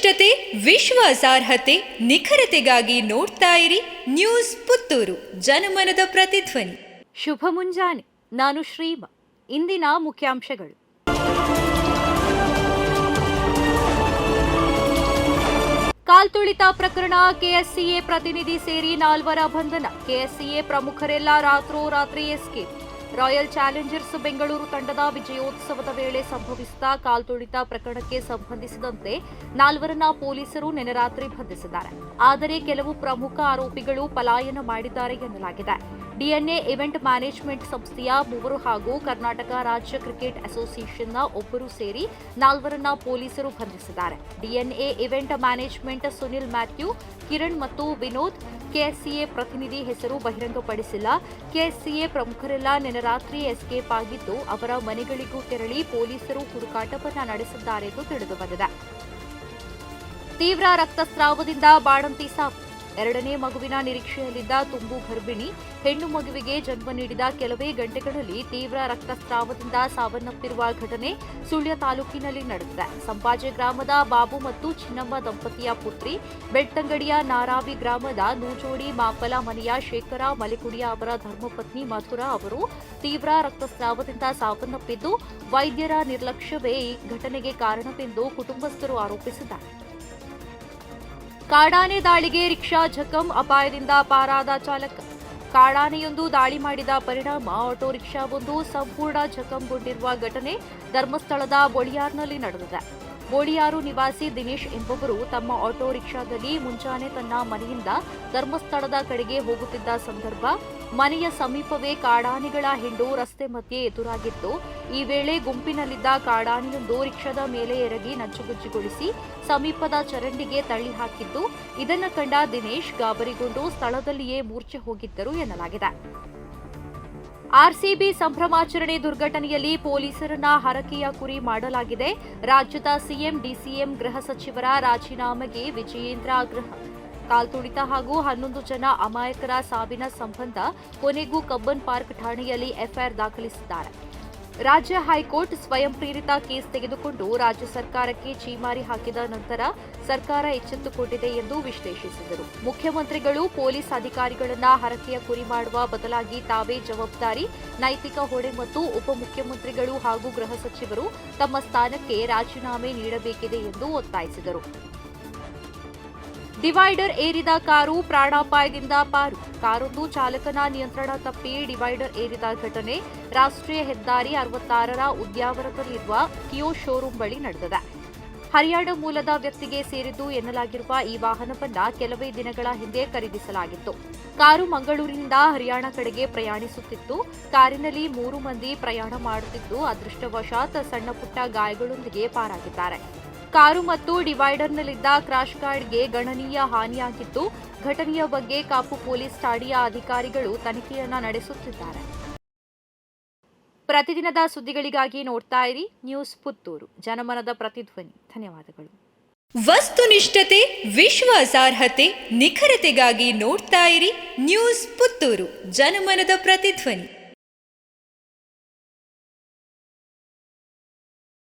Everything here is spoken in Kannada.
ವಸ್ತುನಿಷ್ಠತೆ, ವಿಶ್ವಾಸಾರ್ಹತೆ, ನಿಖರತೆಗಾಗಿ ನೋಡ್ತಾ ಇರಿ ನ್ಯೂಸ್ ಪುತ್ತೂರು, ಜನಮನದ ಪ್ರತಿಧ್ವನಿ. ಶುಭ ಮುಂಜಾನೆ. ನಾನು ಶ್ರೀಮಾ. ಇಂದಿನ ಮುಖ್ಯಾಂಶಗಳು. ಕಾಲ್ತುಳಿತ ಪ್ರಕರಣ, ಕೆಎಸ್ಸಿಎ ಪ್ರತಿನಿಧಿ ಸೇರಿ 4 ಬಂಧನ. ಕೆಎಸ್ಸಿಎ ಪ್ರಮುಖರೆಲ್ಲ ರಾತ್ರೋರಾತ್ರಿ ಎಸ್ಕೇಪ್. ರಾಯಲ್ ಚಾಲೆಂಜರ್ಸ್ ಬೆಂಗಳೂರು ತಂಡದ ವಿಜಯೋತ್ಸವದ ವೇಳೆ ಸಂಭವಿಸಿದ ಕಾಲ್ತುಳಿತ ಪ್ರಕರಣಕ್ಕೆ ಸಂಬಂಧಿಸಿದಂತೆ 4 ಪೊಲೀಸರು ನಿನ್ನೆ ರಾತ್ರಿ ಬಂಧಿಸಿದ್ದಾರೆ. ಆದರೆ ಕೆಲವು ಪ್ರಮುಖ ಆರೋಪಿಗಳು ಪಲಾಯನ ಮಾಡಿದ್ದಾರೆ ಎನ್ನಲಾಗಿದೆ. ಡಿಎನ್ಎ ಇವೆಂಟ್ ಮ್ಯಾನೇಜ್ಮೆಂಟ್ ಸಂಸ್ಥೆಯ 3 ಹಾಗೂ ಕರ್ನಾಟಕ ರಾಜ್ಯ ಕ್ರಿಕೆಟ್ ಅಸೋಸಿಯೇಷನ್ನ 1 ಸೇರಿ 4 ಪೊಲೀಸರು ಬಂಧಿಸಿದ್ದಾರೆ. DNA event management Sunil Mathew, Kiran ಮತ್ತು ವಿನೋದ್. ಕೆಎಸ್ಸಿಎ ಪ್ರತಿನಿಧಿ ಹೆಸರು ಬಹಿರಂಗಪಡಿಸಿಲ್ಲ. ಕೆಎಸ್ಸಿಎ ಪ್ರಮುಖರೆಲ್ಲ ನಿನ್ನೆ ರಾತ್ರಿ ಎಸ್ಕೇಪ್ ಆಗಿದ್ದು, ಅವರ ಮನೆಗಳಿಗೂ ತೆರಳಿ ಪೊಲೀಸರು ಹುಡುಕಾಟವನ್ನು ನಡೆಸಿದ್ದಾರೆ ಎಂದು ತಿಳಿದುಬಂದಿದೆ. ತೀವ್ರ ರಕ್ತಸ್ರಾವದಿಂದ ಬಾಣಂತಿ ಸಾವು. 2ನೇ ಮಗುವಿನ ನಿರೀಕ್ಷೆಯಲ್ಲಿದ್ದ ತುಂಬು ಗರ್ಭಿಣಿ ಹೆಣ್ಣು ಮಗುವಿಗೆ ಜನ್ಮ ನೀಡಿದ ಕೆಲವೇ ಗಂಟೆಗಳಲ್ಲಿ ತೀವ್ರ ರಕ್ತಸ್ರಾವದಿಂದ ಸಾವನ್ನಪ್ಪಿರುವ ಘಟನೆ ಸುಳ್ಯ ತಾಲೂಕಿನಲ್ಲಿ ನಡೆದಿದೆ. ಸಂಪಾಜೆ ಗ್ರಾಮದ ಬಾಬು ಮತ್ತು ಚಿನ್ನಮ್ಮ ದಂಪತಿಯ ಪುತ್ರಿ, ಬೆಳ್ತಂಗಡಿಯ ನಾರಾವಿ ಗ್ರಾಮದ ನೂಜೋಡಿ ಮಾಪಲ ಮನೆಯ ಶೇಖರ ಮಲೆಕುಡಿಯ ಅವರ ಧರ್ಮಪತ್ನಿ ಮಥುರಾ ಅವರು ತೀವ್ರ ರಕ್ತಸ್ರಾವದಿಂದ ಸಾವನ್ನಪ್ಪಿದ್ದು, ವೈದ್ಯರ ನಿರ್ಲಕ್ಷ್ಯವೇ ಈ ಘಟನೆಗೆ ಕಾರಣವೆಂದು ಕುಟುಂಬಸ್ಥರು ಆರೋಪಿಸಿದ್ದಾರೆ. ಕಾಡಾನೆ ದಾಳಿಗೆ ರಿಕ್ಷಾ ಜಖಂ, ಅಪಾಯದಿಂದ ಪಾರಾದ ಚಾಲಕ. ಕಾಡಾನೆಯೊಂದು ದಾಳಿ ಮಾಡಿದ ಪರಿಣಾಮ ಆಟೋ ರಿಕ್ಷಾವೊಂದು ಸಂಪೂರ್ಣ ಜಖಂಗೊಂಡಿರುವ ಘಟನೆ ಧರ್ಮಸ್ಥಳದ ಬೋಳಿಯಾರ್ನಲ್ಲಿ ನಡೆದಿದೆ. ಬೋಳಿಯಾರು ನಿವಾಸಿ ದಿನೇಶ್ ಎಂಬುವರು ತಮ್ಮ ಆಟೋ ರಿಕ್ಷಾದಲ್ಲಿ ಮುಂಜಾನೆ ತನ್ನ ಮನೆಯಿಂದ ಧರ್ಮಸ್ಥಳದ ಕಡೆಗೆ ಹೋಗುತ್ತಿದ್ದ ಸಂದರ್ಭ ಮನೆಯ ಸಮೀಪವೇ ಕಾಡಾನೆಗಳ ಹಿಂಡು ರಸ್ತೆ ಮಧ್ಯೆ ಎದುರಾಗಿತ್ತು. ಈ ವೇಳೆ ಗುಂಪಿನಲ್ಲಿದ್ದ ಕಾಡಾನೆಯೊಂದು ರಿಕ್ಷಾದ ಮೇಲೆ ಎರಗಿ ನಜ್ಜುಗುಜ್ಜುಗೊಳಿಸಿ ಸಮೀಪದ ಚರಂಡಿಗೆ ತಳ್ಳಿ ಹಾಕಿದ್ದು, ಇದನ್ನು ಕಂಡ ದಿನೇಶ್ ಗಾಬರಿಗೊಂಡು ಸ್ಥಳದಲ್ಲಿಯೇ ಮೂರ್ಛೆ ಹೋಗಿದ್ದರು ಎನ್ನಲಾಗಿದೆ. ಆರ್ಸಿಬಿ ಸಂಭ್ರಮಾಚರಣೆ ದುರ್ಘಟನೆಯಲ್ಲಿ ಪೊಲೀಸರನ್ನ ಹರಕೆಯ ಕುರಿ ಮಾಡಲಾಗಿದೆ. ರಾಜ್ಯದ ಸಿಎಂ, ಡಿಸಿಎಂ, ಗೃಹ ಸಚಿವರ ರಾಜೀನಾಮೆಗೆ ವಿಜಯೇಂದ್ರ ಆಗ್ರಹ. ಕಾಲ್ತುಳಿತ ಹಾಗೂ 11 ಜನ ಅಮಾಯಕರ ಸಾವಿನ ಸಂಬಂಧ ಕೊನೆಗೂ ಕಬ್ಬನ್ ಪಾರ್ಕ್ ಠಾಣೆಯಲ್ಲಿ ಎಫ್ಐಆರ್ ದಾಖಲಿಸಿದ್ದಾರೆ. ರಾಜ್ಯ ಹೈಕೋರ್ಟ್ ಸ್ವಯಂ ಪ್ರೇರಿತ ಕೇಸ್ ತೆಗೆದುಕೊಂಡು ರಾಜ್ಯ ಸರ್ಕಾರಕ್ಕೆ ಛೀಮಾರಿ ಹಾಕಿದ ನಂತರ ಸರ್ಕಾರ ಎಚ್ಚೆತ್ತುಕೊಂಡಿದೆ ಎಂದು ವಿಶ್ಲೇಷಿಸಿದರು. ಮುಖ್ಯಮಂತ್ರಿಗಳು ಪೊಲೀಸ್ ಅಧಿಕಾರಿಗಳನ್ನ ಹರಕೆಯ ಕುರಿ ಮಾಡುವ ಬದಲಾಗಿ ತಾವೇ ಜವಾಬ್ದಾರಿ, ನೈತಿಕ ಹೊಣೆ ಮತ್ತು ಉಪಮುಖ್ಯಮಂತ್ರಿಗಳು ಹಾಗೂ ಗೃಹ ಸಚಿವರು ತಮ್ಮ ಸ್ಥಾನಕ್ಕೆ ರಾಜೀನಾಮೆ ನೀಡಬೇಕಿದೆ ಎಂದು ಒತ್ತಾಯಿಸಿದರು. ಡಿವೈಡರ್ ಏರಿದ ಕಾರು, ಪ್ರಾಣಾಪಾಯದಿಂದ ಪಾರು. ಕಾರೊಂದು ಚಾಲಕನ ನಿಯಂತ್ರಣ ತಪ್ಪಿ ಡಿವೈಡರ್ ಏರಿದ ಘಟನೆ ರಾಷ್ಟ್ರೀಯ ಹೆದ್ದಾರಿ 66ರ ಉದ್ಯಾವರದಲ್ಲಿರುವ ಕಿಯೋ ಶೋರೂಂ ಬಳಿ ನಡೆದಿದೆ. ಹರಿಯಾಣ ಮೂಲದ ವ್ಯಕ್ತಿಗೆ ಸೇರಿದ್ದು ಎನ್ನಲಾಗಿರುವ ಈ ವಾಹನವನ್ನ ಕೆಲವೇ ದಿನಗಳ ಹಿಂದೆ ಖರೀದಿಸಲಾಗಿತ್ತು. ಕಾರು ಮಂಗಳೂರಿನಿಂದ ಹರಿಯಾಣ ಕಡೆಗೆ ಪ್ರಯಾಣಿಸುತ್ತಿತ್ತು. ಕಾರಿನಲ್ಲಿ 3 ಮಂದಿ ಪ್ರಯಾಣ ಮಾಡುತ್ತಿದ್ದು, ಅದೃಷ್ಟವಶಾತ್ ಸಣ್ಣಪುಟ್ಟ ಗಾಯಗಳೊಂದಿಗೆ ಪಾರಾಗಿದ್ದಾರೆ. ಕಾರು ಮತ್ತು ಡಿವೈಡರ್ನಲ್ಲಿದ್ದ ಕ್ರಾಶ್ ಗಾರ್ಡ್ಗೆ ಗಣನೀಯ ಹಾನಿಯಾಗಿದ್ದು, ಘಟನೆಯ ಬಗ್ಗೆ ಕಾಪು ಪೊಲೀಸ್ ಠಾಣೆಯ ಅಧಿಕಾರಿಗಳು ತನಿಖೆಯನ್ನ ನಡೆಸುತ್ತಿದ್ದಾರೆ. ಪ್ರತಿದಿನದ ಸುದ್ದಿಗಳಿಗಾಗಿ ನೋಡ್ತಾ ಇರಿ ನ್ಯೂಸ್ ಪುತ್ತೂರು, ಜನಮನದ ಪ್ರತಿಧ್ವನಿ. ಧನ್ಯವಾದಗಳು. ವಸ್ತುನಿಷ್ಠತೆ, ವಿಶ್ವಾಸಾರ್ಹತೆ, ನಿಖರತೆಗಾಗಿ ನೋಡ್ತಾ ಇರಿ ನ್ಯೂಸ್ ಪುತ್ತೂರು, ಜನಮನದ ಪ್ರತಿಧ್ವನಿ.